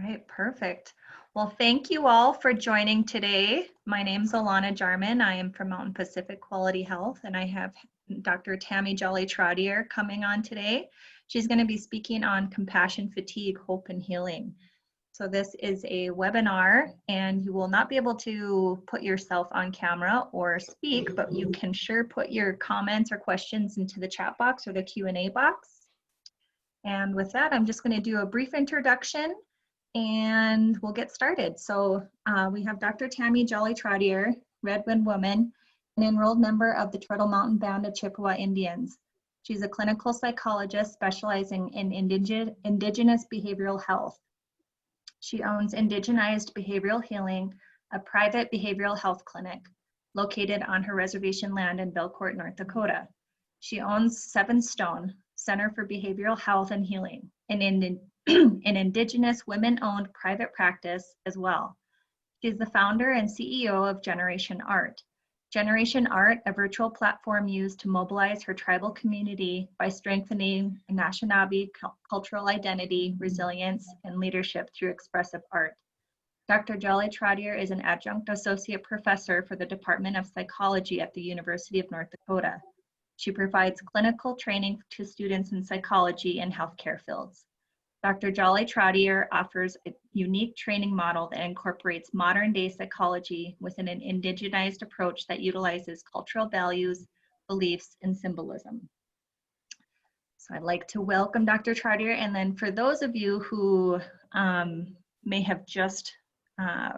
right, perfect. Well, thank you all for joining today. My name's Alana Jarman. I am from Mountain Pacific Quality Health, and I have Dr. Tammy Jolly-Trottier coming on today. She's going to be speaking on compassion, fatigue, hope, and healing. So this is a webinar, and you will not be able to put yourself on camera or speak, but you can sure put your comments or questions into the chat box or the Q&A box. And with that, I'm just going to do a brief introduction and we'll get started. So we have Dr. Tammy Jolly-Trottier, Red Wind woman, an enrolled member of the Turtle Mountain Band of Chippewa Indians. She's a clinical psychologist specializing in indigenous behavioral health. She owns Indigenized Behavioral Healing, a private behavioral health clinic located on her reservation land in Belcourt, North Dakota. She owns Seven Stone, Center for Behavioral Health and Healing, an Indigenous women-owned private practice as well. She's the founder and CEO of Generation Art. Generation Art, a virtual platform used to mobilize her tribal community by strengthening Anishinaabe cultural identity, resilience, and leadership through expressive art. Dr. Jolly-Trottier is an adjunct associate professor for the Department of Psychology at the University of North Dakota. She provides clinical training to students in psychology and healthcare fields. Dr. Jolly-Trottier offers a unique training model that incorporates modern-day psychology within an indigenized approach that utilizes cultural values, beliefs, and symbolism. So I'd like to welcome Dr. Trottier, and then for those of you who may have just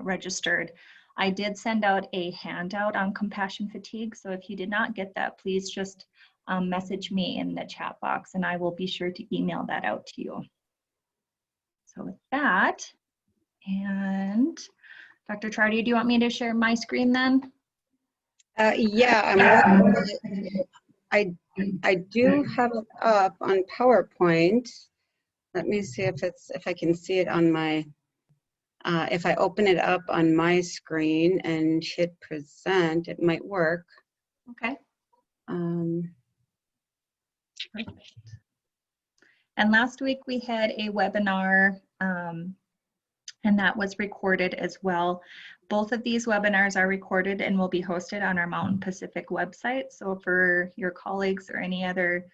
registered, I did send out a handout on compassion fatigue, so if you did not get that, please just message me in the chat box and I will be sure to email that out to you. So with that, and Dr. Trottier, do you want me to share my screen then? Yeah, I do have it up on PowerPoint. Let me see if I can see it on my. If I open it up on my screen and hit present, it might work. Okay. Perfect. And last week we had a webinar and that was recorded as well. Both of these webinars are recorded and will be hosted on our Mountain Pacific website. So for your colleagues or any other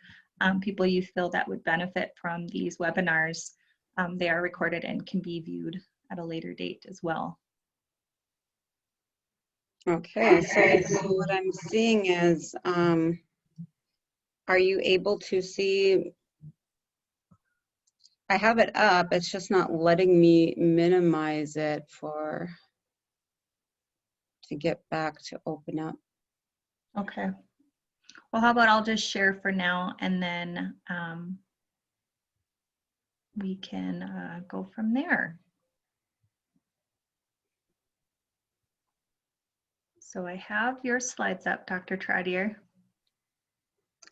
people you feel that would benefit from these webinars, they are recorded and can be viewed at a later date as well. Okay, so what I'm seeing is, are you able to see? I have it up, it's just not letting me minimize it to get back to open up. Okay. Well, how about I'll just share for now and then we can go from there. So I have your slides up, Dr. Trottier.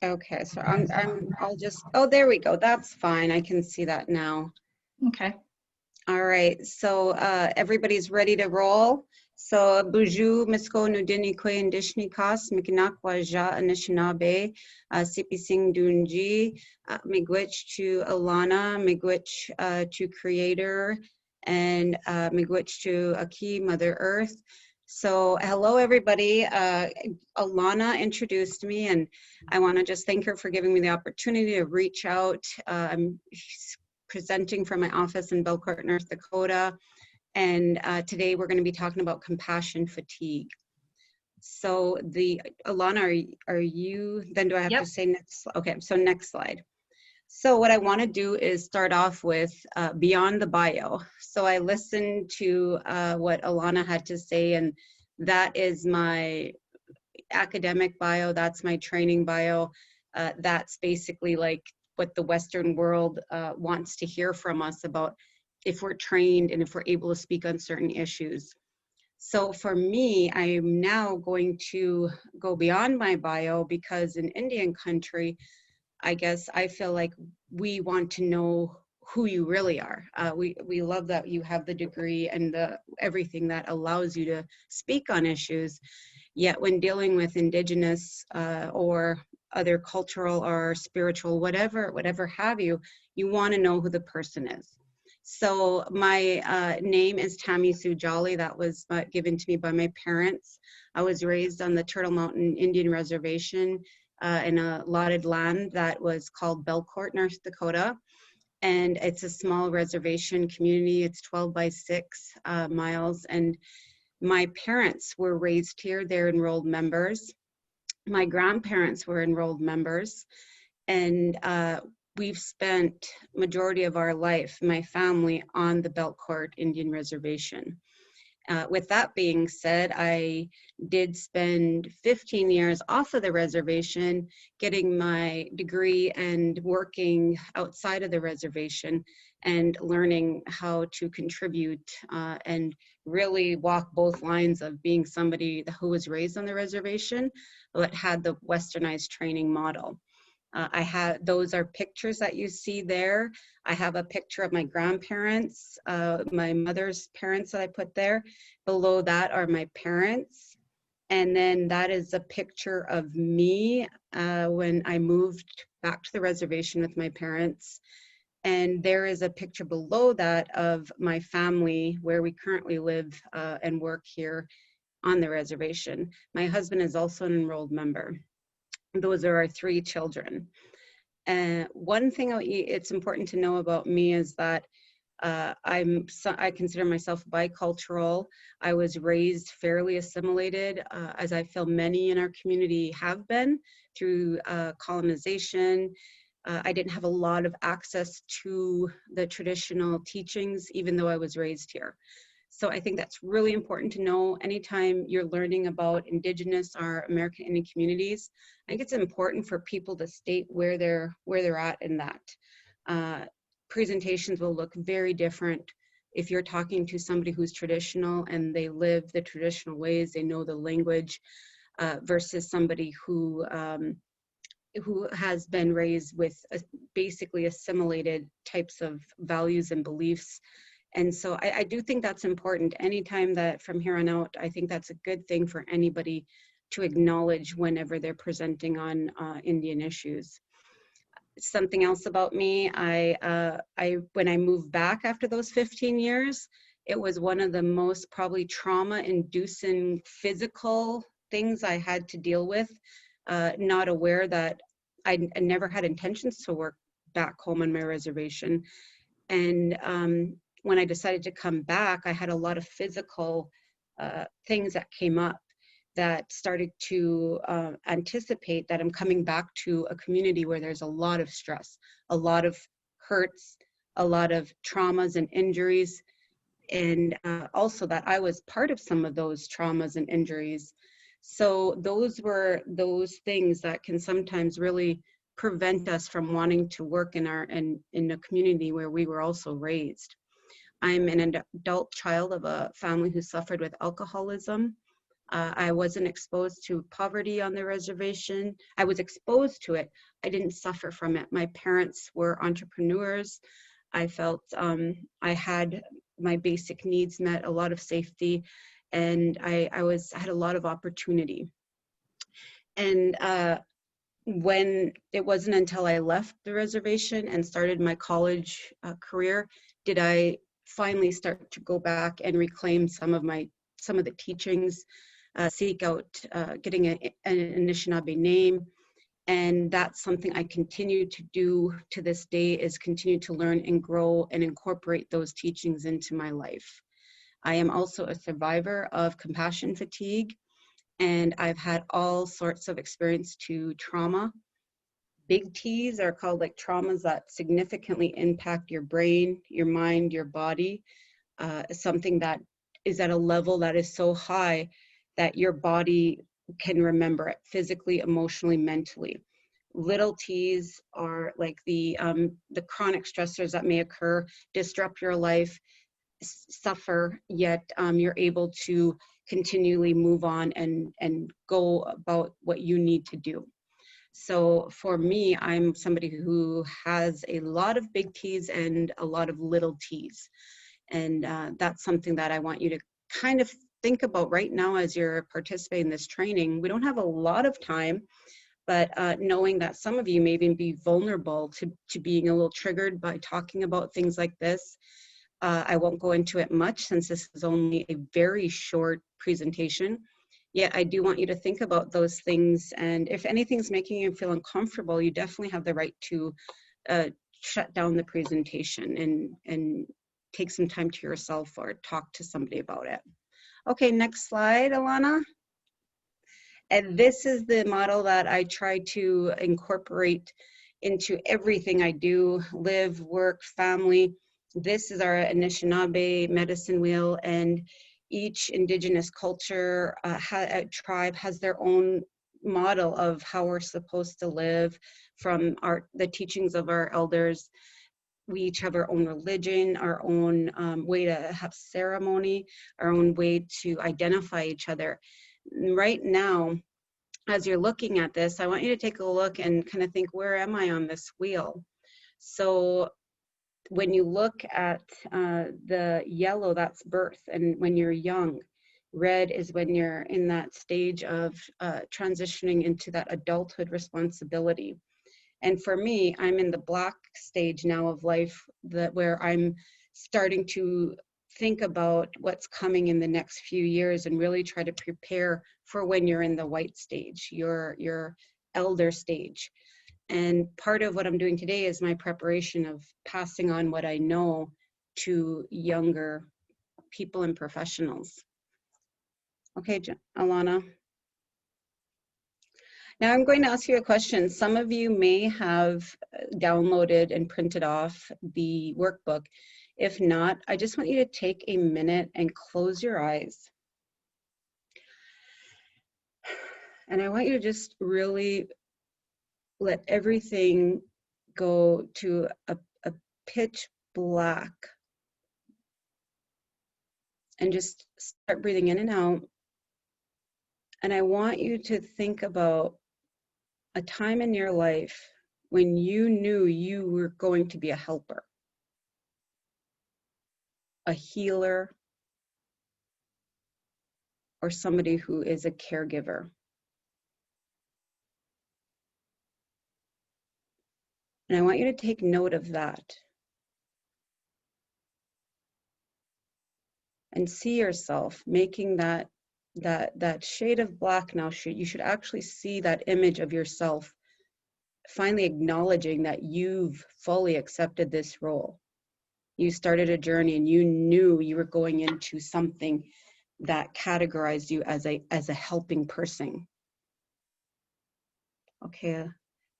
Okay, so I'll just, oh, there we go. That's fine. I can see that now. Okay. All right, so everybody's ready to roll. So Buju, Misko, Nudini, Kwe, Indishnikas, Mikinakwa, Ja, Anishinaabe, Sipising Dunji, Miigwech to Alana, Miigwech to Creator, and Miigwech to Aki, Mother Earth. So hello everybody, Alana introduced me and I want to just thank her for giving me the opportunity to reach out. I'm presenting from my office in Belcourt, North Dakota, and today we're going to be talking about compassion fatigue. So Alana, are you, then do I have to say next? Okay, so next slide. So what I want to do is start off with beyond the bio. So I listened to what Alana had to say, and that is my academic bio, that's my training bio. That's basically like what the Western world wants to hear from us about if we're trained and if we're able to speak on certain issues. So for me, I am now going to go beyond my bio because in Indian country, I guess I feel like we want to know who you really are. We love that you have the degree and everything that allows you to speak on issues. Yet when dealing with Indigenous or other cultural or spiritual, whatever have you, you want to know who the person is. So my name is Tammy Sue Jolly. That was given to me by my parents. I was raised on the Turtle Mountain Indian Reservation in a allotted land that was called Belcourt, North Dakota. And it's a small reservation community. It's 12 by 6 miles. And my parents were raised here. They're enrolled members. My grandparents were enrolled members. And we've spent majority of our life, my family, on the Belcourt Indian Reservation. With that being said, I did spend 15 years off of the reservation, getting my degree and working outside of the reservation and learning how to contribute and really walk both lines of being somebody who was raised on the reservation, but had the westernized training model. Those are pictures that you see there. I have a picture of my grandparents, my mother's parents that I put there. Below that are my parents. And then that is a picture of me when I moved back to the reservation with my parents. And there is a picture below that of my family where we currently live and work here on the reservation. My husband is also an enrolled member. Those are our 3 children. And one thing it's important to know about me is that I consider myself bicultural. I was raised fairly assimilated, as I feel many in our community have been through colonization. I didn't have a lot of access to the traditional teachings, even though I was raised here. So I think that's really important to know anytime you're learning about Indigenous or American Indian communities. I think it's important for people to state where they're at in that. Presentations will look very different if you're talking to somebody who's traditional and they live the traditional ways, they know the language, versus somebody who has been raised with basically assimilated types of values and beliefs. And so I do think that's important. Anytime that from here on out, I think that's a good thing for anybody to acknowledge whenever they're presenting on Indian issues. Something else about me, when I moved back after those 15 years, it was one of the most probably trauma-inducing physical things I had to deal with. Not aware that I never had intentions to work back home on my reservation. And when I decided to come back, I had a lot of physical things that came up that started to anticipate that I'm coming back to a community where there's a lot of stress, a lot of hurts, a lot of traumas and injuries, and also that I was part of some of those traumas and injuries. So those were those things that can sometimes really prevent us from wanting to work in a community where we were also raised. I'm an adult child of a family who suffered with alcoholism. I wasn't exposed to poverty on the reservation. I was exposed to it. I didn't suffer from it. My parents were entrepreneurs. I felt I had my basic needs met, a lot of safety, and I had a lot of opportunity. And when it wasn't until I left the reservation and started my college career, did I finally start to go back and reclaim some of the teachings, seek out getting an Anishinaabe name. And that's something I continue to do to this day, is continue to learn and grow and incorporate those teachings into my life. I am also a survivor of compassion fatigue, and I've had all sorts of experience to trauma. Big T's are called like traumas that significantly impact your brain, your mind, your body. Something that is at a level that is so high that your body can remember it physically, emotionally, mentally. Little T's are like the chronic stressors that may occur, disrupt your life, suffer, yet you're able to continually move on and go about what you need to do. So for me, I'm somebody who has a lot of big T's and a lot of little T's. And that's something that I want you to kind of think about right now as you're participating in this training. We don't have a lot of time, but knowing that some of you may even be vulnerable to being a little triggered by talking about things like this. I won't go into it much since this is only a very short presentation. Yet I do want you to think about those things, and if anything's making you feel uncomfortable, you definitely have the right to shut down the presentation and take some time to yourself or talk to somebody about it. Okay, next slide, Alana. And this is the model that I try to incorporate into everything I do, live, work, family. This is our Anishinaabe medicine wheel, and each Indigenous culture, tribe has their own model of how we're supposed to live from the teachings of our elders. We each have our own religion, our own way to have ceremony, our own way to identify each other. Right now, as you're looking at this, I want you to take a look and kind of think, where am I on this wheel? So when you look at the yellow, that's birth, and when you're young. Red is when you're in that stage of transitioning into that adulthood responsibility. And for me, I'm in the black stage now of life, where I'm starting to think about what's coming in the next few years and really try to prepare for when you're in the white stage, your elder stage. And part of what I'm doing today is my preparation of passing on what I know to younger people and professionals. Okay, Alana. Now I'm going to ask you a question. Some of you may have downloaded and printed off the workbook. If not, I just want you to take a minute and close your eyes. And I want you to just really let everything go to a pitch black. And just start breathing in and out. And I want you to think about a time in your life when you knew you were going to be a helper, a healer, or somebody who is a caregiver. And I want you to take note of that. And see yourself making that shade of black now. You should actually see that image of yourself finally acknowledging that you've fully accepted this role. You started a journey and you knew you were going into something that categorized you as a helping person. Okay,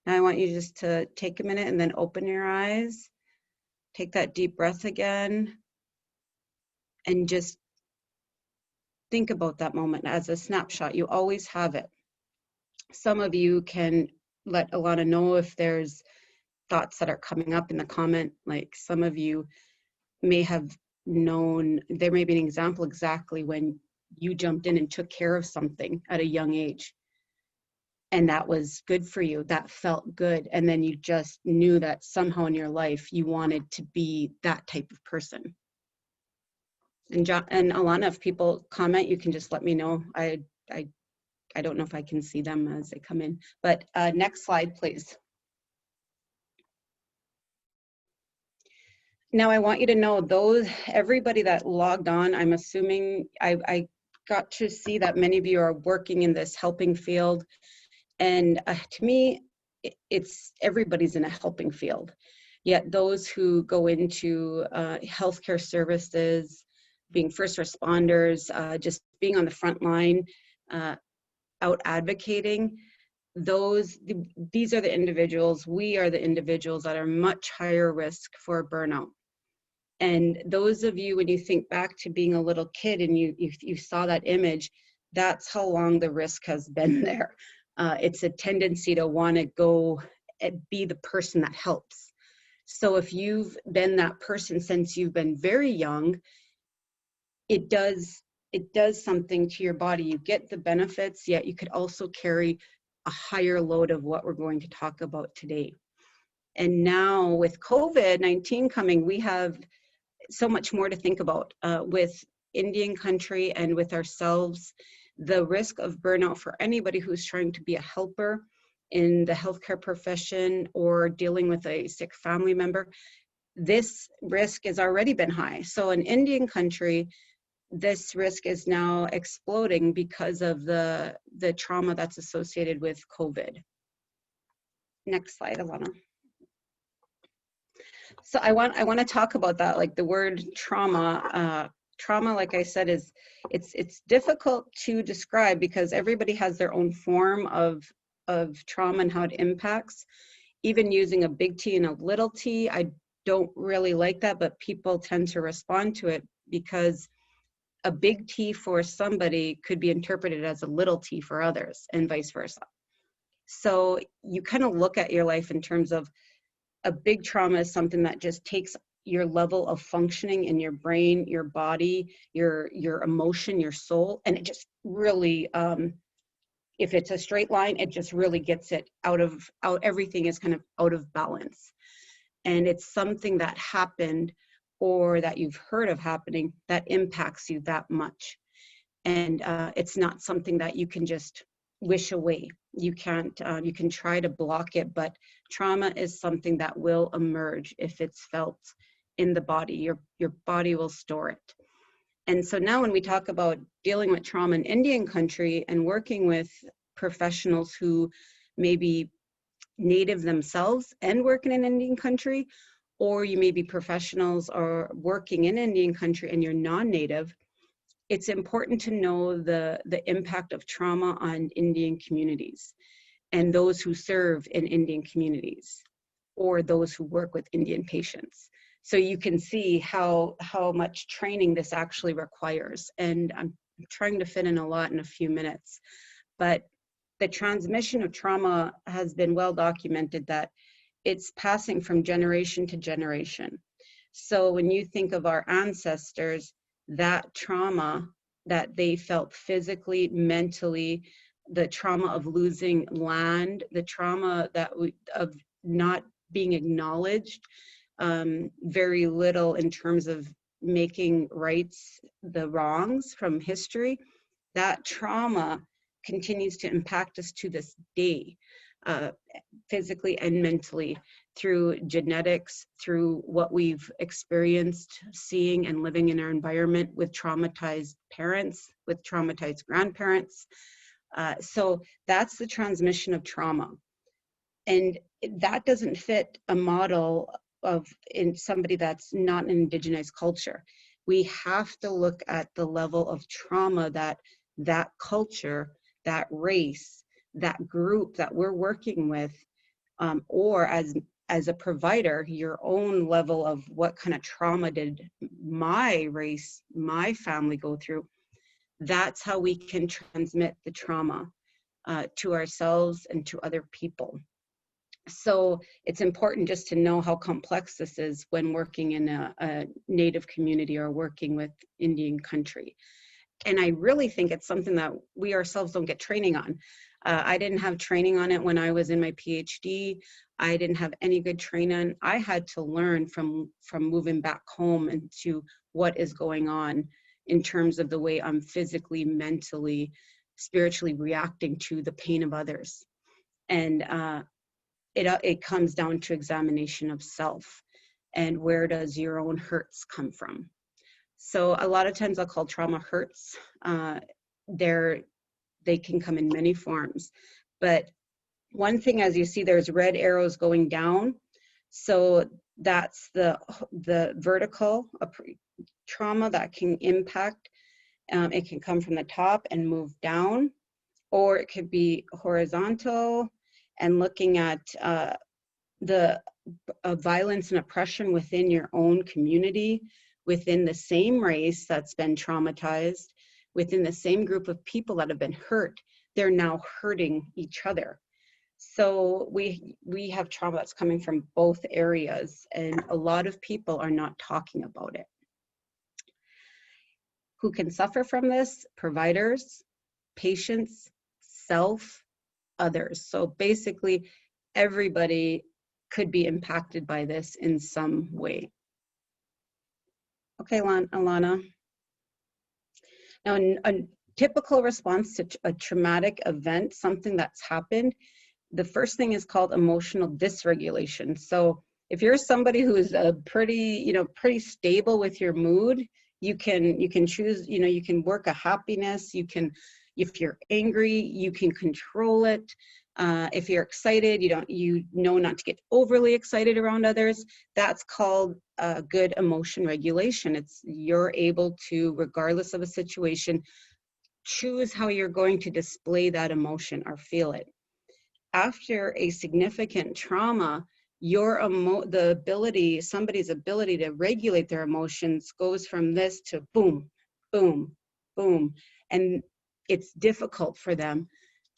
now I want you just to take a minute and then open your eyes. Take that deep breath again. And just think about that moment as a snapshot. You always have it. Some of you can let Alana know if there's thoughts that are coming up in the comment. Like some of you may have known, there may be an example exactly when you jumped in and took care of something at a young age. And that was good for you. That felt good. And then you just knew that somehow in your life you wanted to be that type of person. And Alana, if people comment, you can just let me know. I don't know if I can see them as they come in. But next slide, please. Now I want you to know everybody that logged on, I'm assuming I got to see that many of you are working in this helping field. And to me, everybody's in a helping field. Yet those who go into healthcare services, being first responders, just being on the front line, out advocating, these are the individuals, we are the individuals that are much higher risk for burnout. And those of you, when you think back to being a little kid and you saw that image, that's how long the risk has been there. It's a tendency to want to go and be the person that helps. So if you've been that person since you've been very young, it does something to your body. You get the benefits, yet you could also carry a higher load of what we're going to talk about today. And now with COVID-19 coming, we have so much more to think about with Indian country and with ourselves. The risk of burnout for anybody who's trying to be a helper in the healthcare profession or dealing with a sick family member, this risk has already been high. So in Indian country, this risk is now exploding because of the trauma that's associated with COVID. Next slide, Alana. So I want to talk about that, like the word trauma. Trauma, like I said, is it's difficult to describe because everybody has their own form of trauma and how it impacts. Even using a big T and a little t, I don't really like that, but people tend to respond to it because a big T for somebody could be interpreted as a little t for others and vice versa. So you kind of look at your life in terms of a big trauma is something that just takes your level of functioning in your brain, your body, your emotion, your soul, and it just really, if it's a straight line, it just really gets it out, everything is kind of out of balance. And it's something that happened or that you've heard of happening that impacts you that much. And it's not something that you can just wish away. You can't, you can try to block it, but trauma is something that will emerge if it's felt in the body. Your body will store it. And so now when we talk about dealing with trauma in Indian country and working with professionals who may be Native themselves and working in Indian country, or you may be professionals or working in Indian country and you're non-Native, it's important to know the impact of trauma on Indian communities and those who serve in Indian communities or those who work with Indian patients. So you can see how much training this actually requires. And I'm trying to fit in a lot in a few minutes, but the transmission of trauma has been well documented that it's passing from generation to generation. So when you think of our ancestors, that trauma that they felt physically, mentally, the trauma of losing land, the trauma of not being acknowledged, very little in terms of making rights the wrongs from history, that trauma continues to impact us to this day, physically and mentally, through genetics, through what we've experienced seeing and living in our environment with traumatized parents, with traumatized grandparents. So that's the transmission of trauma. And that doesn't fit a model of in somebody that's not an indigenized culture. We have to look at the level of trauma that culture, that race, that group that we're working with, or as a provider, your own level of what kind of trauma did my race, my family go through. That's how we can transmit the trauma to ourselves and to other people. So it's important just to know how complex this is when working in a Native community or working with Indian country. And I really think it's something that we ourselves don't get training on. I didn't have training on it when I was in my PhD. I didn't have any good training. I had to learn from moving back home into what is going on in terms of the way I'm physically, mentally, spiritually reacting to the pain of others. And it comes down to examination of self and where does your own hurts come from. So a lot of times I'll call trauma hurts. They can come in many forms, but one thing, as you see, there's red arrows going down. So that's the vertical trauma that can impact. It can come from the top and move down, or it could be horizontal and looking at the violence and oppression within your own community, within the same race that's been traumatized, within the same group of people that have been hurt. They're now hurting each other. So we have trauma that's coming from both areas, and a lot of people are not talking about it. Who can suffer from this? Providers, patients, self, others. So basically, everybody could be impacted by this in some way. Okay, Alana. Now, a typical response to a traumatic event, something that's happened, the first thing is called emotional dysregulation. So If you're somebody who is pretty stable with your mood, you can choose, you can work a happiness. If you're angry, you can control it. If you're excited, you know not to get overly excited around others. That's called good emotion regulation. You're able to, regardless of a situation, choose how you're going to display that emotion or feel it. After a significant trauma, somebody's ability to regulate their emotions goes from this to boom, boom, boom. And it's difficult for them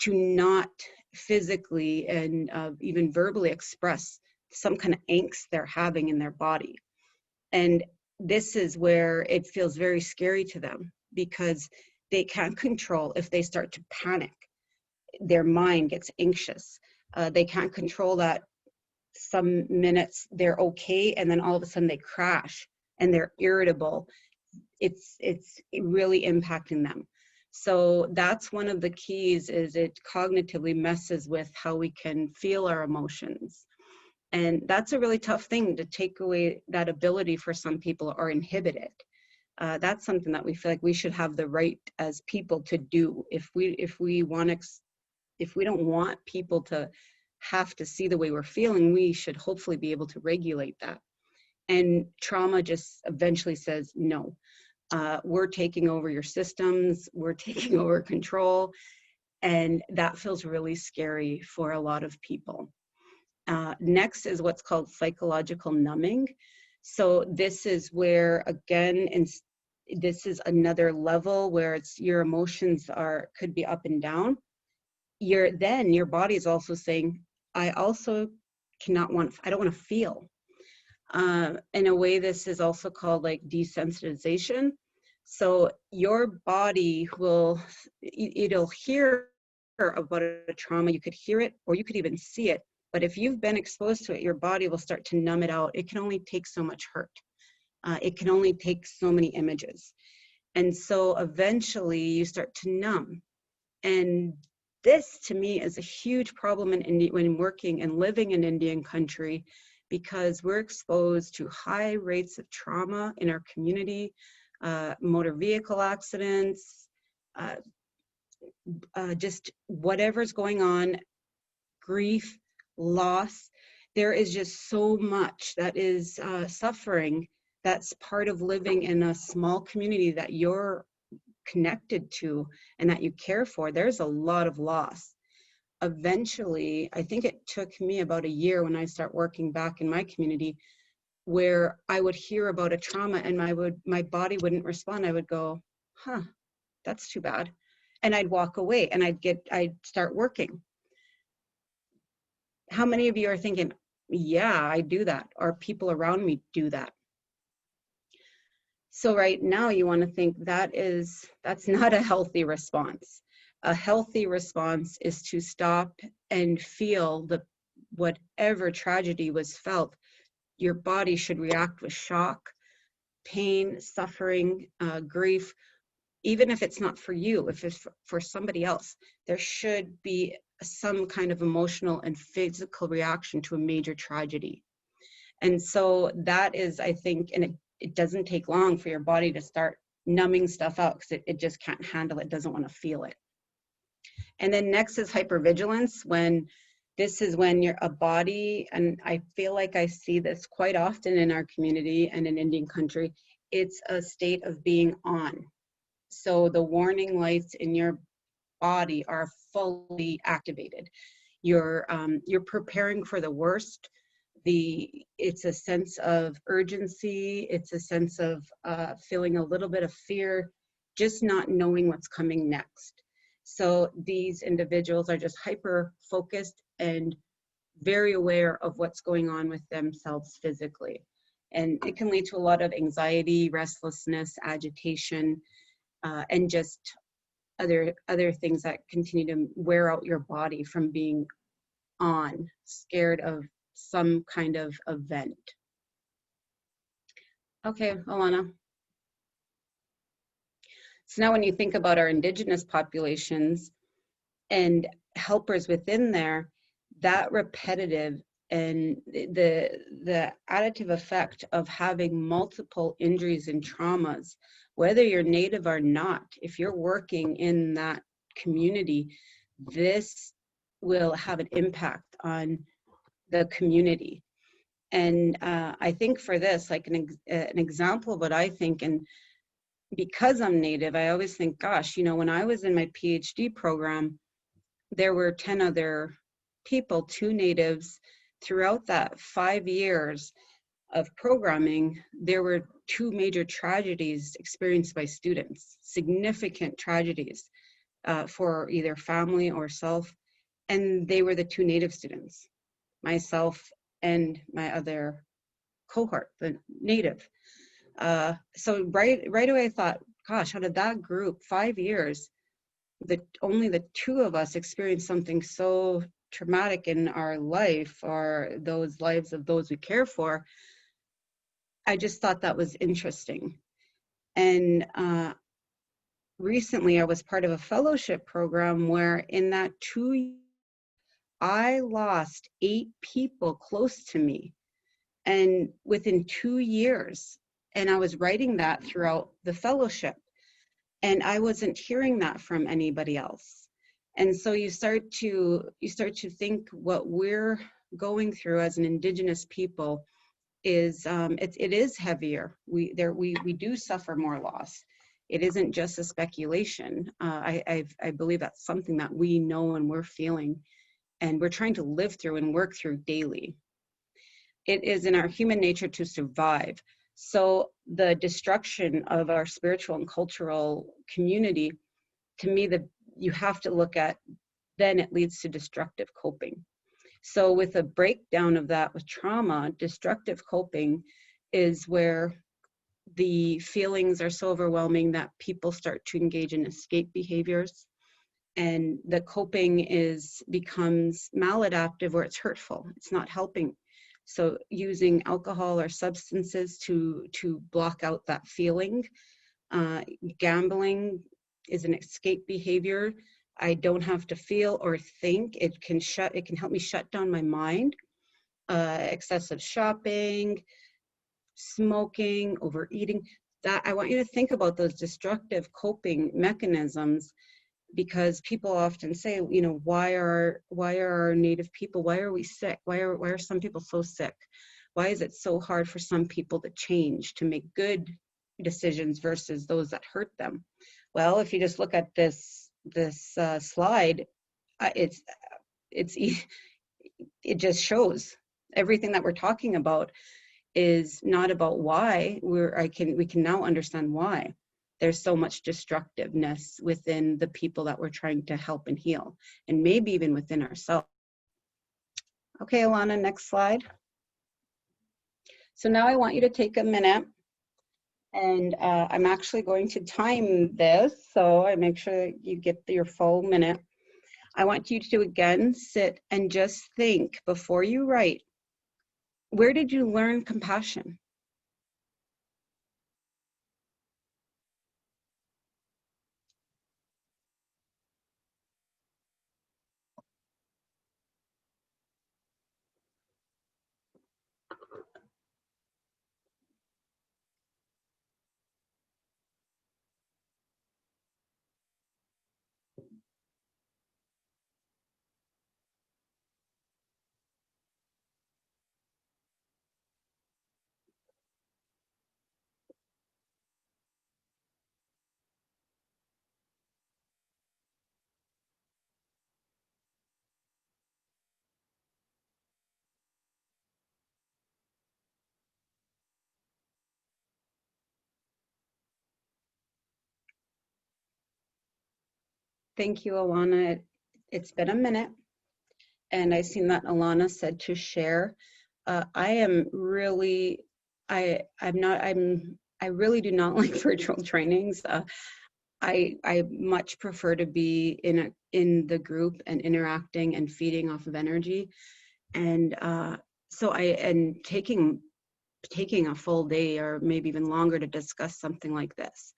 to not physically and even verbally express some kind of angst they're having in their body. And this is where it feels very scary to them, because they can't control if they start to panic. Their mind gets anxious. They can't control that. Some minutes they're okay, and then all of a sudden they crash and they're irritable. It's really impacting them. So that's one of the keys, is it cognitively messes with how we can feel our emotions. And that's a really tough thing, to take away that ability for some people or inhibit it. That's something that we feel like we should have the right as people to do. If we don't want people to have to see the way we're feeling, we should hopefully be able to regulate that. And trauma just eventually says, no, we're taking over your systems, we're taking over control. And that feels really scary for a lot of people. Next is what's called psychological numbing. So this is where, again, this is another level where your emotions could be up and down. Your body is also saying, I also I don't want to feel. In a way, this is also called like desensitization. So your body it'll hear about a trauma. You could hear it, or you could even see it. But if you've been exposed to it, your body will start to numb it out. It can only take so much hurt. It can only take so many images. And so eventually you start to numb. And this, to me, is a huge problem when working and living in Indian country, because we're exposed to high rates of trauma in our community, motor vehicle accidents, just whatever's going on, grief, loss. There is just so much that is suffering that's part of living in a small community that you're connected to and that you care for. There's a lot of loss. Eventually, I think it took me about a year when I start working back in my community, where I would hear about a trauma and my body wouldn't respond. I would go, that's too bad. And I'd walk away and I'd start working. How many of you are thinking, yeah, I do that, or people around me do that? So right now you want to think that's not a healthy response. A healthy response is to stop and feel whatever tragedy was felt. Your body should react with shock, pain, suffering, grief. Even if it's not for you, if it's for somebody else, there should be some kind of emotional and physical reaction to a major tragedy. And so that is, I think, and it doesn't take long for your body to start numbing stuff out, because it just can't handle it, doesn't want to feel it. And then next is hypervigilance. This is when you're a body, and I feel like I see this quite often in our community and in Indian country, it's a state of being on. So the warning lights in your body are fully activated. You're preparing for the worst. It's a sense of urgency. It's a sense of feeling a little bit of fear, just not knowing what's coming next. So these individuals are just hyper focused and very aware of what's going on with themselves physically. And it can lead to a lot of anxiety, restlessness, agitation, and just other things that continue to wear out your body from being on, scared of some kind of event. Okay, Alana. So now when you think about our Indigenous populations and helpers within there, that repetitive And the additive effect of having multiple injuries and traumas, whether you're Native or not, if you're working in that community, this will have an impact on the community. And I think for this, like an example of what I think, and because I'm Native, I always think, gosh, you know, when I was in my PhD program, there were 10 other people, 2 Natives. Throughout that 5 years of programming, there were 2 major tragedies experienced by students, significant tragedies for either family or self. And they were the 2 Native students, myself and my other cohort, the Native. So right away I thought, gosh, out of that group, 5 years, only the 2 of us experienced something so traumatic in our life, or those lives of those we care for. I just thought that was interesting. And recently I was part of a fellowship program where in that 2 years, I lost 8 people close to me, and within 2 years. And I was writing that throughout the fellowship, and I wasn't hearing that from anybody else. And so you start to think what we're going through as an Indigenous people is it is heavier. We do suffer more loss. It isn't just a speculation. I believe that's something that we know and we're feeling, and we're trying to live through and work through daily. It is in our human nature to survive. So the destruction of our spiritual and cultural community, to me, you have to look at, then it leads to destructive coping. So with a breakdown of that with trauma, destructive coping is where the feelings are so overwhelming that people start to engage in escape behaviors, and the coping becomes maladaptive, where it's hurtful, it's not helping. So using alcohol or substances to block out that feeling. Gambling is an escape behavior. I don't have to feel or think. It can help me shut down my mind. Excessive shopping, smoking, overeating. That I want you to think about those destructive coping mechanisms, because people often say, you know, why are our Native people, why are we sick? Why are some people so sick? Why is it so hard for some people to change, to make good decisions versus those that hurt them? Well, if you just look at this slide, it just shows everything that we're talking about is not about why. We can now understand why there's so much destructiveness within the people that we're trying to help and heal, and maybe even within ourselves. Okay, Alana, next slide. So now I want you to take a minute, and I'm actually going to time this, so I make sure that you get your full minute. I want you to again sit and just think before you write, where did you learn compassion? Thank you, Alana. It's been a minute, and I've seen that Alana said to share. I really do not like virtual trainings. I much prefer to be in the group and interacting and feeding off of energy, and taking a full day or maybe even longer to discuss something like this.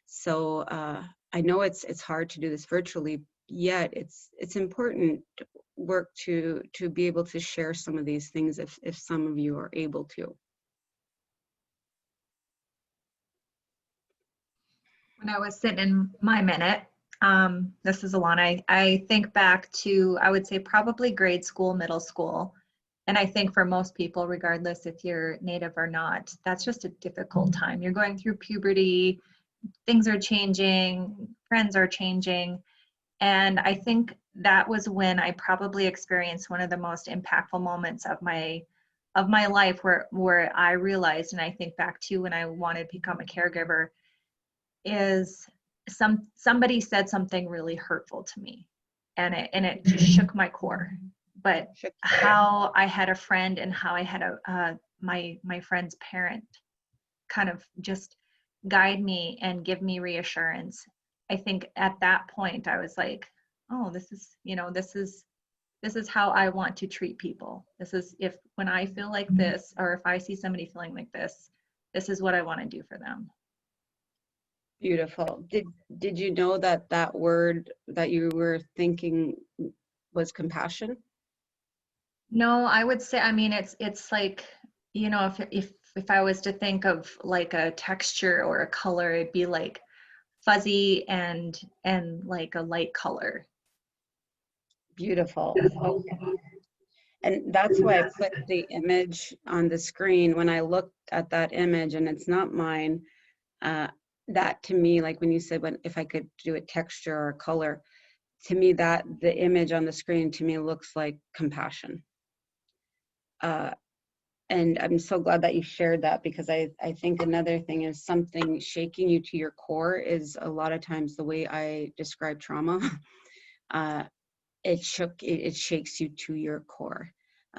So I know it's hard to do this virtually, yet it's important work to be able to share some of these things if some of you are able to. When I was sitting in my minute, this is Alana, I think back to, I would say probably grade school, middle school. And I think for most people, regardless if you're Native or not, that's just a difficult time. You're going through puberty, things are changing, friends are changing. And I think that was when I probably experienced one of the most impactful moments of my life where I realized, and I think back to when I wanted to become a caregiver, is somebody said something really hurtful to me, and it just shook my core. But how I had a friend and how I had my friend's parent kind of just guide me and give me reassurance. I think at that point I was like, oh, this is how I want to treat people. This is, if when I feel like this, or if I see somebody feeling like this is what I want to do for them. Beautiful. Did you know that that word that you were thinking was compassion? No, I would say, I mean, it's like, if I was to think of like a texture or a color, it'd be like fuzzy and like a light color. Beautiful. Okay. And that's why I put the image on the screen. When I looked at that image, and it's not mine, that to me, like when you said, if I could do a texture or a color, to me, that the image on the screen to me looks like compassion. And I'm so glad that you shared that, because I think another thing is something shaking you to your core is a lot of times the way I describe trauma. It shakes you to your core.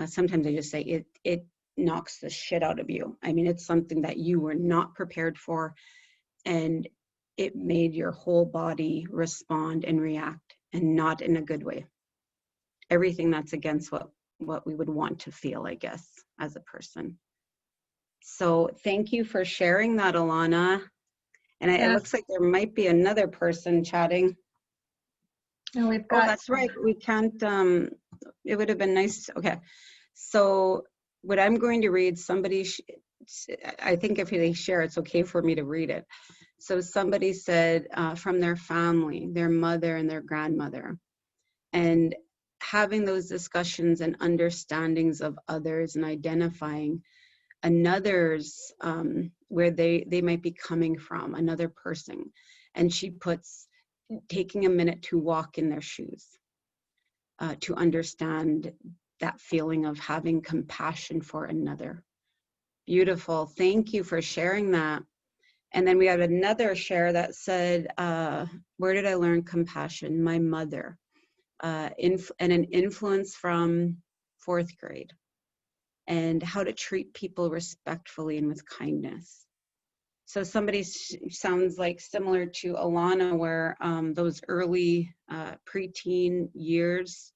Sometimes I just say it knocks the shit out of you. I mean, it's something that you were not prepared for, and it made your whole body respond and react, and not in a good way. Everything that's against what we would want to feel, I guess, as a person. So thank you for sharing that, Alana. And it looks like there might be another person chatting. No, we've got. Oh, that's right. We can't, it would have been nice. Okay. So what I'm going to read, I think if they share, it's okay for me to read it. So somebody said from their family, their mother and their grandmother, and having those discussions and understandings of others and identifying another's, where they might be coming from, another person. And she puts taking a minute to walk in their shoes, to understand that feeling of having compassion for another. Beautiful. Thank you for sharing that. And then we had another share that said, where did I learn compassion? My mother. And an influence from 4th grade, and how to treat people respectfully and with kindness. So somebody sounds like similar to Alana, where those early preteen years,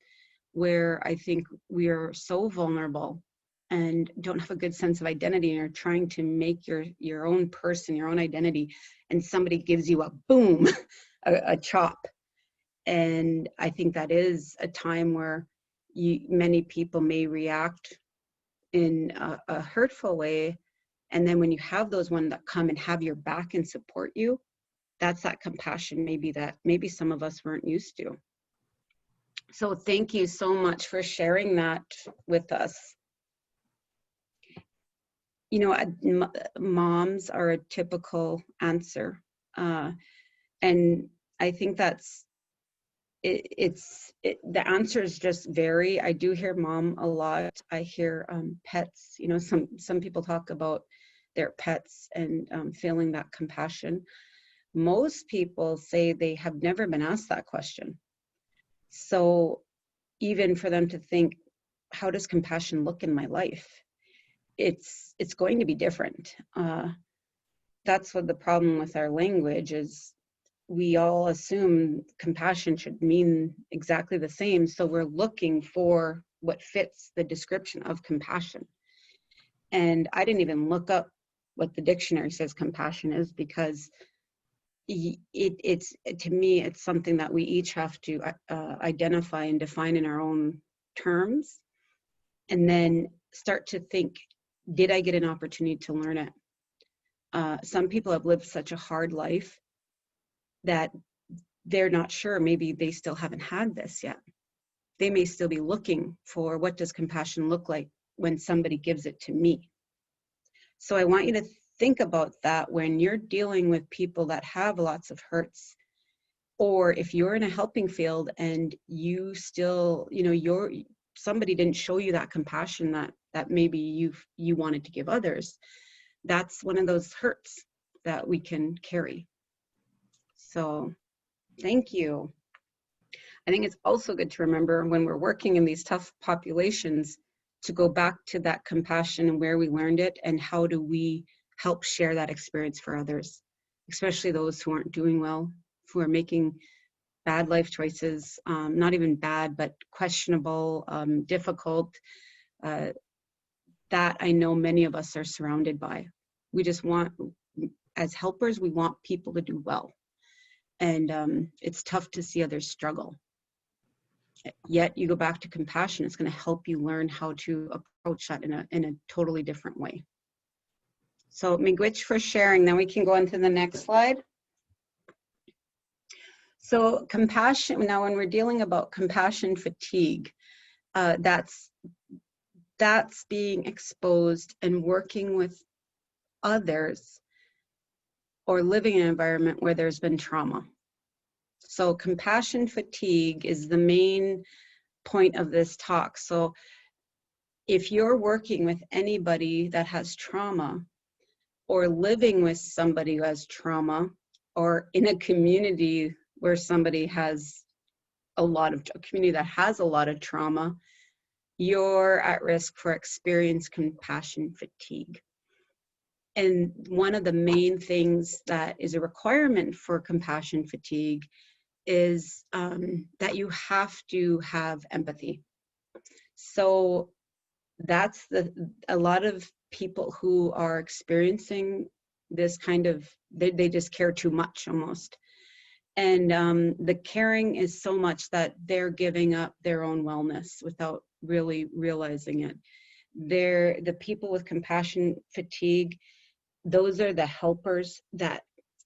where I think we are so vulnerable and don't have a good sense of identity, and are trying to make your own person, your own identity, and somebody gives you a boom, a chop. And I think that is a time where many people may react in a hurtful way. And then when you have those ones that come and have your back and support you, that's that compassion maybe some of us weren't used to. So thank you so much for sharing that with us. You know, moms are a typical answer. And I think that's, the answers just vary. I do hear mom a lot. I hear pets, you know, some people talk about their pets and feeling that compassion. Most people say they have never been asked that question. So even for them to think, how does compassion look in my life? It's going to be different. That's what the problem with our language is. We all assume compassion should mean exactly the same. So we're looking for what fits the description of compassion. And I didn't even look up what the dictionary says compassion is, because it's to me, it's something that we each have to identify and define in our own terms, and then start to think, did I get an opportunity to learn it? Some people have lived such a hard life that they're not sure, maybe they still haven't had this yet. They may still be looking for, what does compassion look like when somebody gives it to me? So I want you to think about that when you're dealing with people that have lots of hurts, or if you're in a helping field and you still, somebody didn't show you that compassion that maybe you wanted to give others. That's one of those hurts that we can carry. So thank you. I think it's also good to remember when we're working in these tough populations to go back to that compassion and where we learned it, and how do we help share that experience for others, especially those who aren't doing well, who are making bad life choices, not even bad, but questionable, difficult, that I know many of us are surrounded by. We just want, as helpers, we want people to do well. And it's tough to see others struggle. Yet you go back to compassion, it's going to help you learn how to approach that in a totally different way. So miigwech for sharing. Then we can go on to the next slide. So compassion, now when we're dealing about compassion fatigue, that's being exposed and working with others or living in an environment where there's been trauma. So compassion fatigue is the main point of this talk. So if you're working with anybody that has trauma, or living with somebody who has trauma, or in a community where somebody has a community that has a lot of trauma, you're at risk for experiencing compassion fatigue. And one of the main things that is a requirement for compassion fatigue is that you have to have empathy. So that's a lot of people who are experiencing this kind of, they just care too much almost. And the caring is so much that they're giving up their own wellness without really realizing it. The people with compassion fatigue, those are the helpers that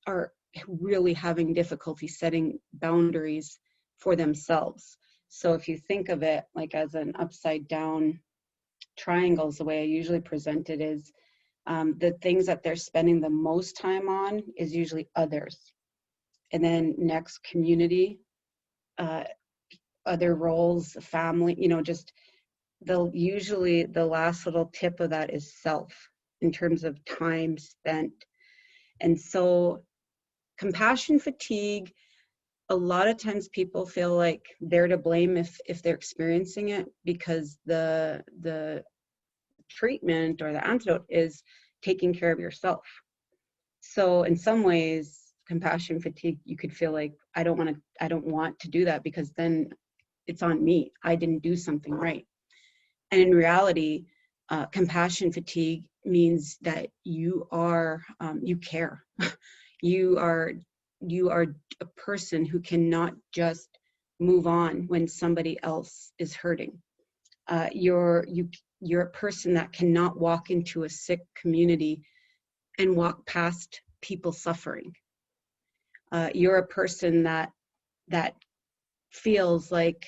are really having difficulty setting boundaries for themselves. So if you think of it like as an upside down triangles, the way I usually present it is the things that they're spending the most time on is usually others. And then next, community, other roles, family, just usually the last little tip of that is self in terms of time spent. And so compassion fatigue, a lot of times people feel like they're to blame if they're experiencing it, because the treatment or the antidote is taking care of yourself. So in some ways, compassion fatigue, you could feel like I don't want to do that, because then it's on me. I didn't do something right. And in reality, compassion fatigue means that you care. you are a person who cannot just move on when somebody else is hurting. You're a person that cannot walk into a sick community and walk past people suffering. You're a person that feels like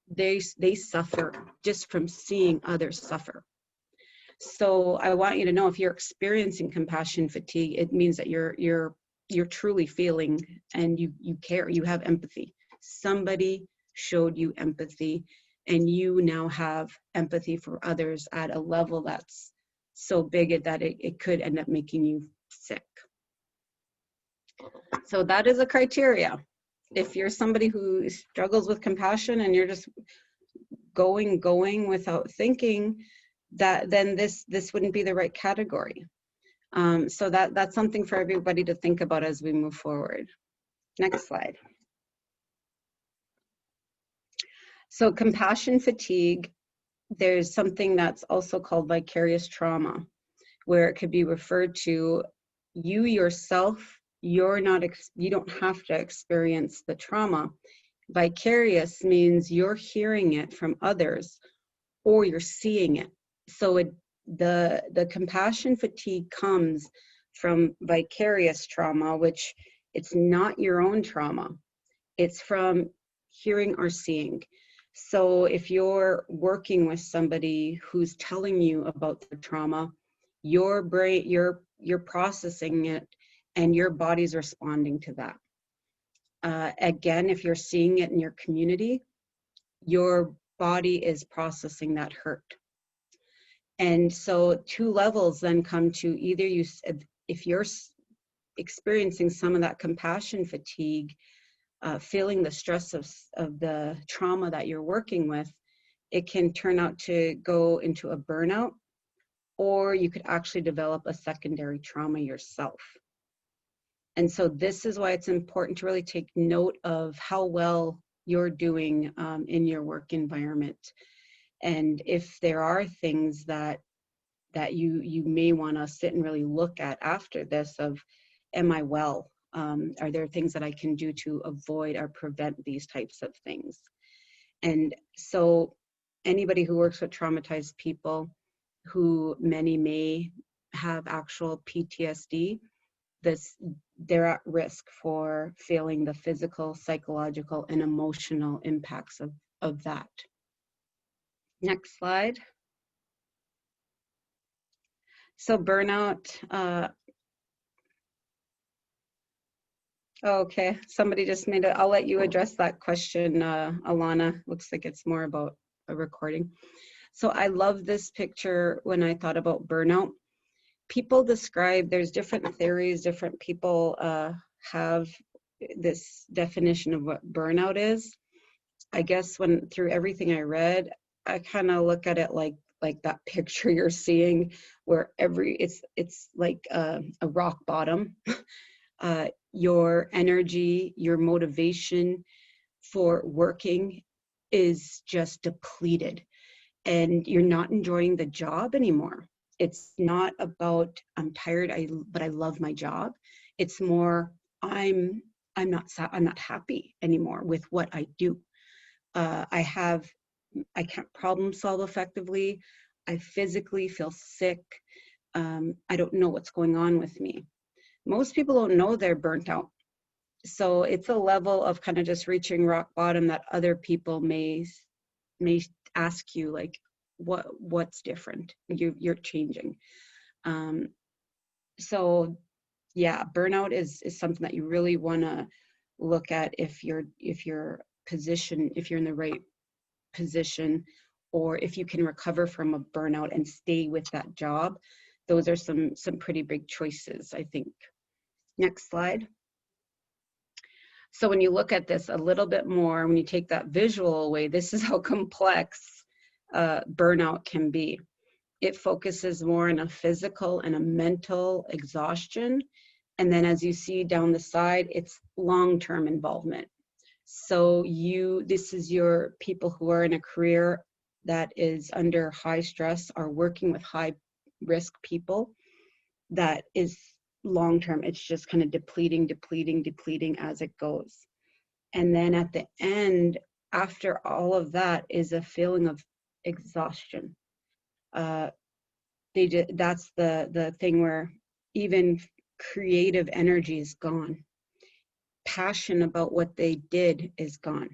they suffer just from seeing others suffer. So I want you to know, if you're experiencing compassion fatigue, it means that you're truly feeling and you care, you have empathy. Somebody showed you empathy, and you now have empathy for others at a level that's so big that it could end up making you sick. So that is a criteria. If you're somebody who struggles with compassion and you're just going without thinking, then this wouldn't be the right category. So that's something for everybody to think about as we move forward. Next slide. So compassion fatigue, there's something that's also called vicarious trauma, where it could be referred to you yourself. You don't have to experience the trauma. Vicarious means you're hearing it from others or you're seeing it. So the compassion fatigue comes from vicarious trauma, which it's not your own trauma. It's from hearing or seeing. So if you're working with somebody who's telling you about the trauma, your brain, you're processing it and your body's responding to that. Again, if you're seeing it in your community, your body is processing that hurt. And so two levels then come to either if you're experiencing some of that compassion fatigue, feeling the stress of the trauma that you're working with, it can turn out to go into a burnout, or you could actually develop a secondary trauma yourself. And so this is why it's important to really take note of how well you're doing in your work environment. And if there are things that you may want to sit and really look at after this of, am I well? Are there things that I can do to avoid or prevent these types of things? And so anybody who works with traumatized people, who many may have actual PTSD, they're at risk for feeling the physical, psychological, and emotional impacts of that. Next slide. So burnout, okay, somebody just made it. I'll let you address that question, Alana. Looks like it's more about a recording. So I love this picture when I thought about burnout. People describe, there's different theories, different people have this definition of what burnout is. I guess through everything I read, I kind of look at it like that picture you're seeing where it's like a rock bottom. Your energy, your motivation for working is just depleted and you're not enjoying the job anymore. It's not about, I'm tired, but I love my job. It's more, I'm not happy anymore with what I do. I can't problem solve effectively. I physically feel sick. I don't know what's going on with me. Most people don't know they're burnt out. So it's a level of kind of just reaching rock bottom that other people may ask you, like, what's different? You're changing. So yeah, burnout is something that you really want to look at if you're in the right position, or if you can recover from a burnout and stay with that job. Those are some pretty big choices, I think. Next slide. So when you look at this a little bit more, when you take that visual away, this is how complex burnout can be. It focuses more on a physical and a mental exhaustion. And then as you see down the side, it's long-term involvement. So this is your people who are in a career that is under high stress, are working with high risk people. That is long-term. It's just kind of depleting as it goes. And then at the end, after all of that, is a feeling of exhaustion. That's the thing where even creative energy is gone. Passion about what they did is gone.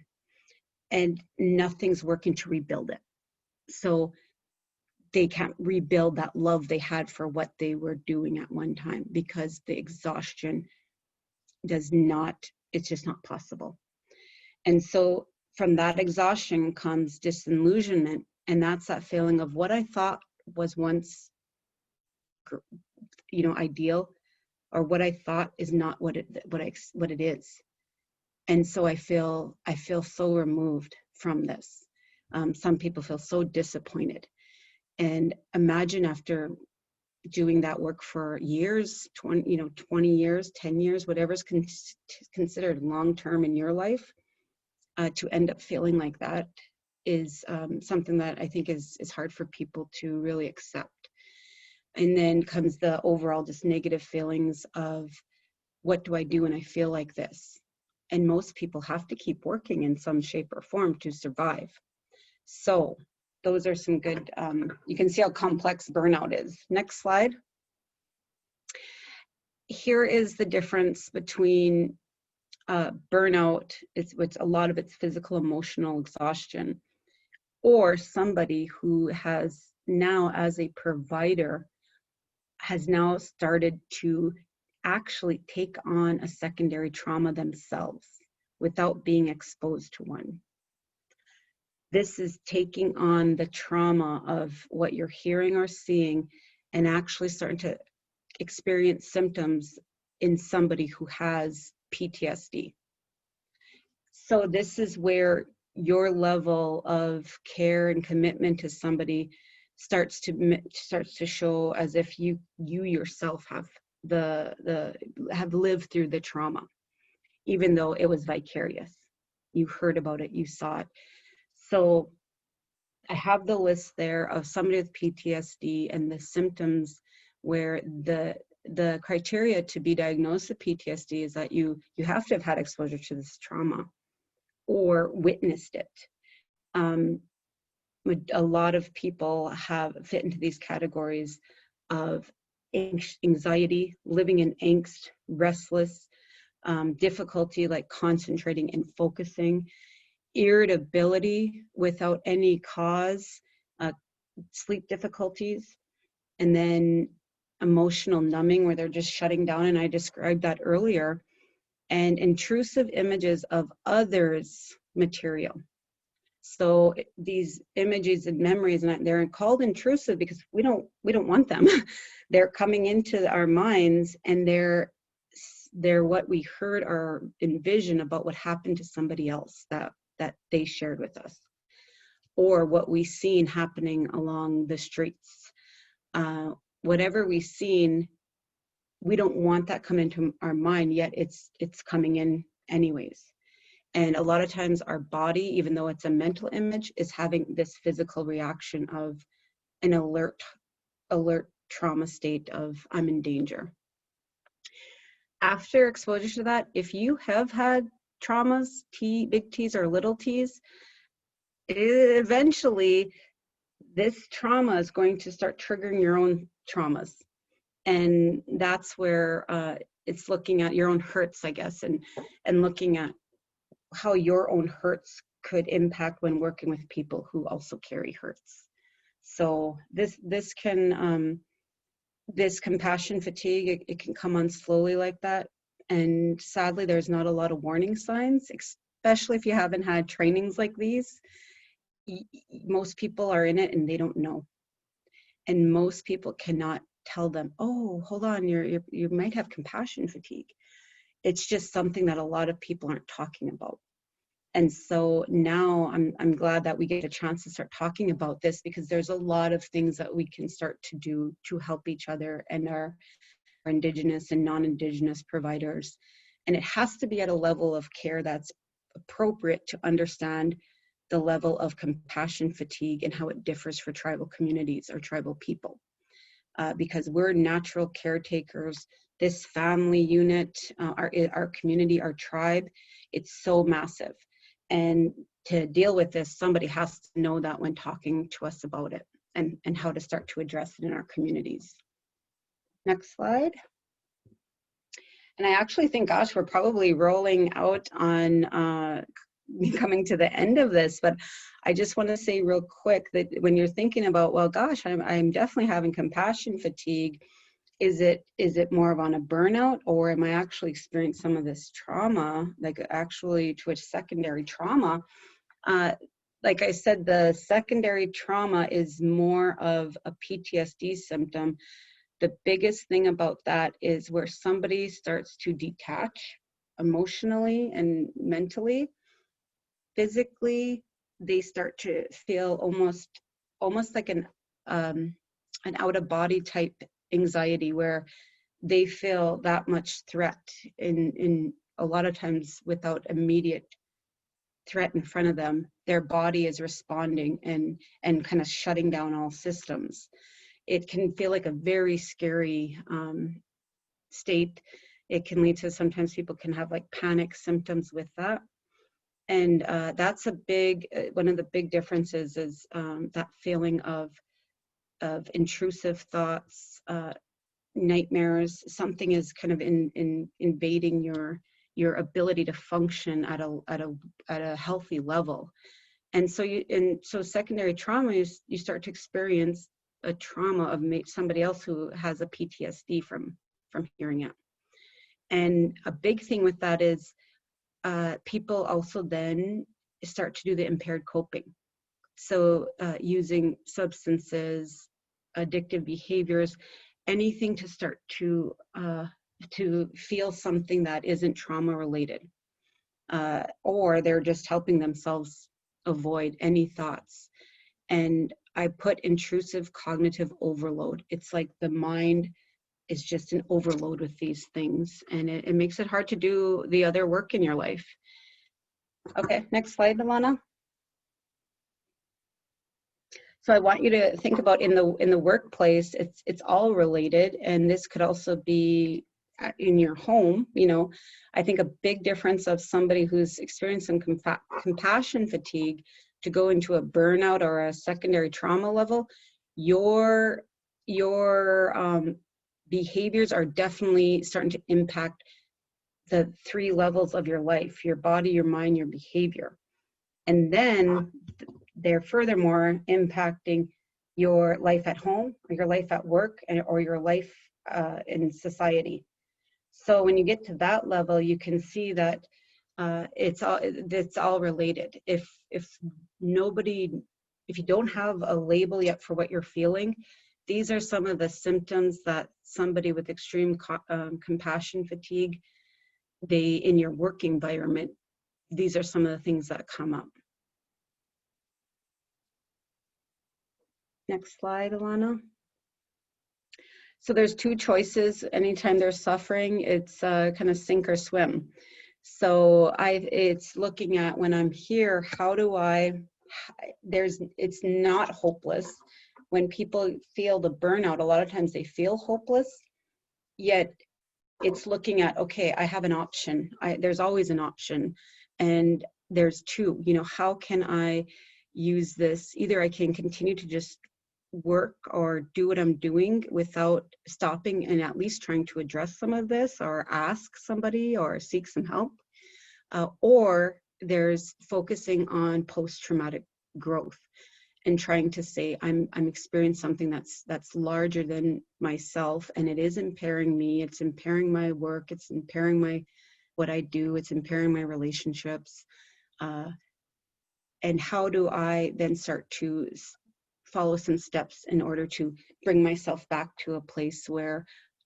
And nothing's working to rebuild it. So they can't rebuild that love they had for what they were doing at one time, because the exhaustion it's just not possible. And so from that exhaustion comes disillusionment. And that's that feeling of what I thought was once, ideal, or what I thought is not what it is. And so I feel so removed from this. Some people feel so disappointed. And imagine after doing that work for years, 20 years, 10 years, whatever's considered long-term in your life, to end up feeling like that is something that I think is hard for people to really accept. And then comes the overall just negative feelings of, what do I do when I feel like this? and most people have to keep working in some shape or form to survive. So those are some good, you can see how complex burnout is. Next slide. Here is the difference between burnout, it's a lot of it's physical, emotional exhaustion, or somebody who has now, as a provider, has now started to actually take on a secondary trauma themselves without being exposed to one. This is taking on the trauma of what you're hearing or seeing and actually starting to experience symptoms in somebody who has PTSD. So this is where your level of care and commitment to somebody starts to show, as if you yourself have have lived through the trauma, even though it was vicarious. You heard about it, you saw it. So I have the list there of somebody with PTSD and the symptoms, where the criteria to be diagnosed with PTSD is that you have to have had exposure to this trauma or witnessed it. A lot of people have fit into these categories of anxiety, living in angst, restless, difficulty like concentrating and focusing, irritability without any cause, sleep difficulties, and then emotional numbing, where they're just shutting down, and I described that earlier, and intrusive images of others' material. So these images and memories, and they're called intrusive because we don't want them. They're coming into our minds, and they're what we heard or envisioned about what happened to somebody else that they shared with us, or what we seen happening along the streets. Whatever we've seen, we don't want that come into our mind, yet it's coming in anyways. And a lot of times our body, even though it's a mental image, is having this physical reaction of an alert trauma state of I'm in danger. After exposure to that, if you have had traumas, big T's or little t's, eventually this trauma is going to start triggering your own traumas. And that's where it's looking at your own hurts, I guess, and looking at how your own hurts could impact when working with people who also carry hurts. So this compassion fatigue, it can come on slowly like that. And sadly, there's not a lot of warning signs, especially if you haven't had trainings like these. Most people are in it and they don't know. And most people cannot tell them, oh, hold on, you might have compassion fatigue. It's just something that a lot of people aren't talking about. And so now I'm glad that we get a chance to start talking about this, because there's a lot of things that we can start to do to help each other and our Indigenous and non-Indigenous providers. And it has to be at a level of care that's appropriate to understand the level of compassion fatigue and how it differs for tribal communities or tribal people. Because we're natural caretakers. This family unit, our community, our tribe, it's so massive. And to deal with this, somebody has to know that when talking to us about it, and how to start to address it in our communities. Next slide. And I actually think, gosh, we're probably rolling out on coming to the end of this, but I just want to say real quick that when you're thinking about, well, gosh, I'm definitely having compassion fatigue, is it more of on a burnout, or am I actually experiencing some of this trauma, like actually to a secondary trauma? Like I said, the secondary trauma is more of a PTSD symptom. The biggest thing about that is where somebody starts to detach emotionally and mentally. Physically, they start to feel almost like an out-of-body type anxiety, where they feel that much threat in a lot of times without immediate threat in front of them. Their body is responding and kind of shutting down all systems. It can feel like a very scary state. It can lead to, sometimes people can have like panic symptoms with that. And that's a big, one of the big differences is that feeling of intrusive thoughts, nightmares. Something is kind of invading your ability to function at a healthy level. And so secondary trauma is you start to experience a trauma of somebody else who has a PTSD from hearing it. And a big thing with that is people also then start to do the impaired coping. So using substances, addictive behaviors, anything to start to feel something that isn't trauma related, or they're just helping themselves avoid any thoughts. And I put intrusive cognitive overload. It's like the mind is just an overload with these things, and it makes it hard to do the other work in your life. Okay, next slide, Alana. So I want you to think about in the workplace, it's all related, and this could also be in your home. You know, I think a big difference of somebody who's experiencing compassion fatigue to go into a burnout or a secondary trauma level, your behaviors are definitely starting to impact the 3 levels of your life: your body, your mind, your behavior. And then they're furthermore impacting your life at home, or your life at work, or your life in society. So when you get to that level, you can see that it's all related. If you don't have a label yet for what you're feeling, these are some of the symptoms that somebody with extreme compassion fatigue, in your work environment, these are some of the things that come up. Next slide, Alana. So there's 2 choices. Anytime there's suffering, it's kind of sink or swim. So it's looking at, when I'm here, how do it's not hopeless. When people feel the burnout, a lot of times they feel hopeless, yet it's looking at, okay, I have an option. There's always an option. And there's 2, you know, how can I use this? Either I can continue to just work or do what I'm doing without stopping and at least trying to address some of this, or ask somebody or seek some help, or there's focusing on post-traumatic growth and trying to say, I'm experiencing something that's larger than myself, and it is impairing me, it's impairing my work, it's impairing what I do, it's impairing my relationships. And how do I then start to follow some steps in order to bring myself back to a place where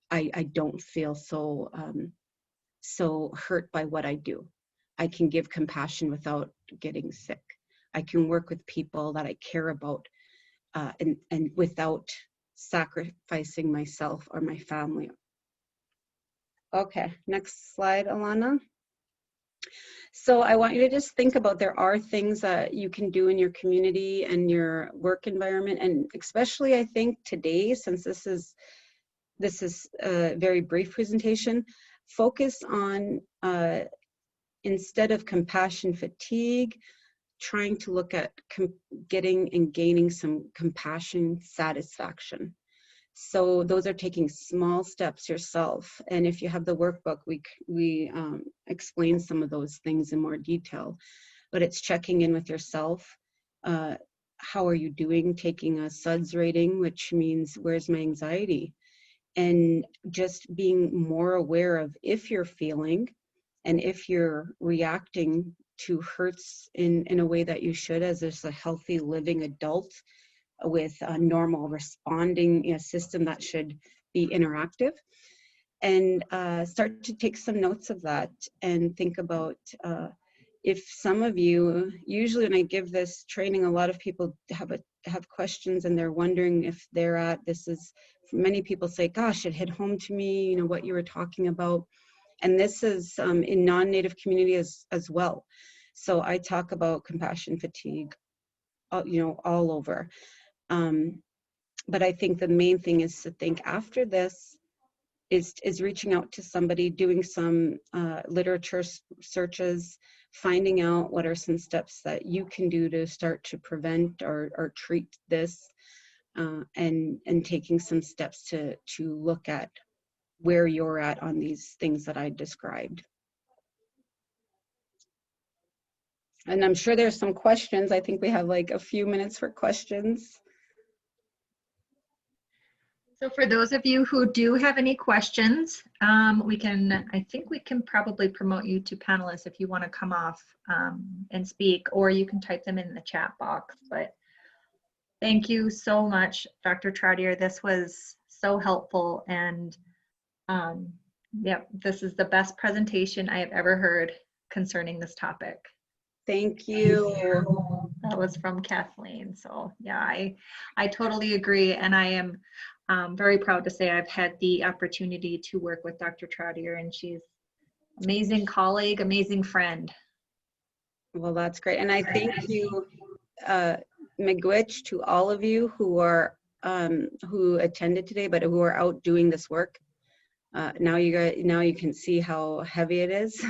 I don't feel so hurt by what I do. I can give compassion without getting sick. I can work with people that I care about, and without sacrificing myself or my family. Okay, next slide, Alana. So I want you to just think about, there are things that you can do in your community and your work environment, and especially I think today, since this is a very brief presentation, focus on, instead of compassion fatigue, trying to look at getting and gaining some compassion satisfaction. So those are taking small steps yourself. And if you have the workbook, we explain some of those things in more detail. But it's checking in with yourself. How are you doing? Taking a SUDS rating, which means where's my anxiety? And just being more aware of if you're feeling and if you're reacting to hurts in a way that you should, as just a healthy living adult with a normal responding system that should be interactive. And start to take some notes of that and think about, if some of you, usually when I give this training, a lot of people have questions and they're wondering if they're at, many people say, gosh, it hit home to me, you know, what you were talking about. And this is in non-Native communities as well. So I talk about compassion fatigue, you know, all over. But I think the main thing is to think, after this, is reaching out to somebody, doing some literature searches, finding out what are some steps that you can do to start to prevent or treat this, and taking some steps to look at where you're at on these things that I described. And I'm sure there's some questions. I think we have like a few minutes for questions. So for those of you who do have any questions, I think we can probably promote you to panelists if you want to come off and speak, or you can type them in the chat box. But thank you so much, Dr. Trottier. This was so helpful, and yeah, this is the best presentation I have ever heard concerning this topic. Thank you. That was from Kathleen. So yeah, I totally agree, and I am very proud to say I've had the opportunity to work with Dr. Trottier, and she's an amazing colleague, amazing friend. Well, that's great, and I thank you, miigwech, to all of you who are who attended today, but who are out doing this work. Now you can see how heavy it is.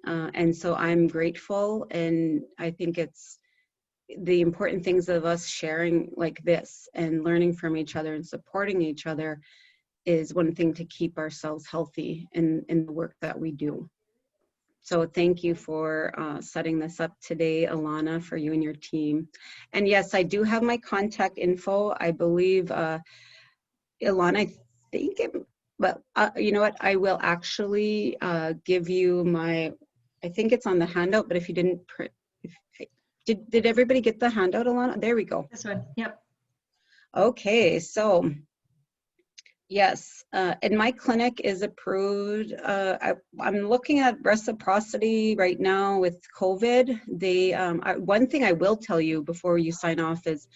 And so I'm grateful, and I think it's the important things of us sharing like this and learning from each other and supporting each other is one thing to keep ourselves healthy in the work that we do. So thank you for setting this up today, Alana, for you and your team. And yes, I do have my contact info. I believe, Alana, I think it, but you know what, I will actually give you my, I think it's on the handout, but if you didn't print, did everybody get the handout, Alana? There we go. This one, yep. Okay, so yes, and my clinic is approved. I'm looking at reciprocity right now with COVID. They, one thing I will tell you before you sign off is,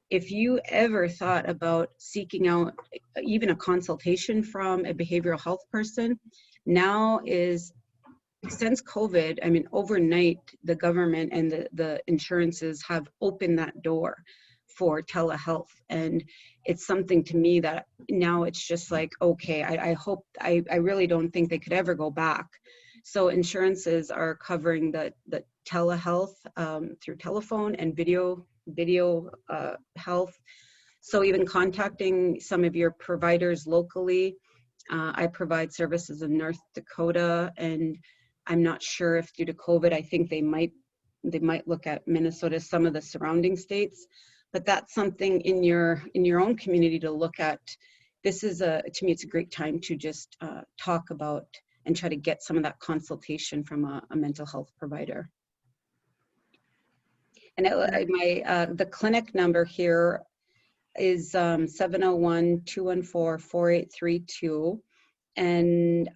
if you ever thought about seeking out even a consultation from a behavioral health person, now is, since COVID, I mean, overnight, the government and the insurances have opened that door for telehealth. And it's something to me that now it's just like, okay, I really don't think they could ever go back. So insurances are covering the telehealth through telephone and video health. So even contacting some of your providers locally, I provide services in North Dakota, and I'm not sure if due to COVID, I think they might look at Minnesota, some of the surrounding states, but that's something in your own community to look at. This is to me, it's a great time to just talk about and try to get some of that consultation from a mental health provider. And the clinic number here is 701-214-4832. And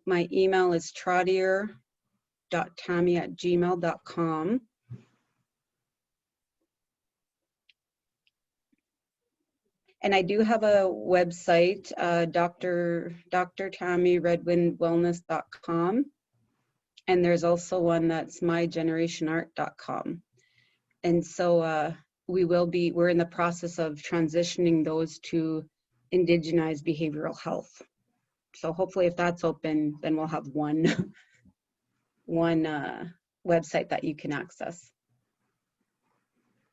my email is trottier.tammy@gmail.com. And I do have a website, drtammyredwindwellness.com. And there's also one that's mygenerationart.com. And so we're in the process of transitioning those to indigenized behavioral health. So hopefully if that's open, then we'll have one website that you can access.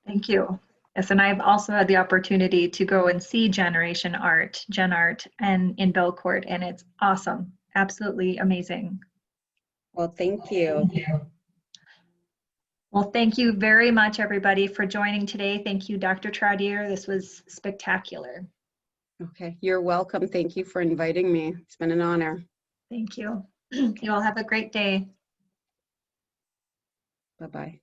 Thank you. Yes, and I've also had the opportunity to go and see Generation Art, Gen Art, and in Belcourt, and it's awesome. Absolutely amazing. Well, thank you. Well, thank you very much, everybody, for joining today. Thank you, Dr. Trottier. This was spectacular. Okay, you're welcome. Thank you for inviting me. It's been an honor. Thank you. You all have a great day. Bye-bye.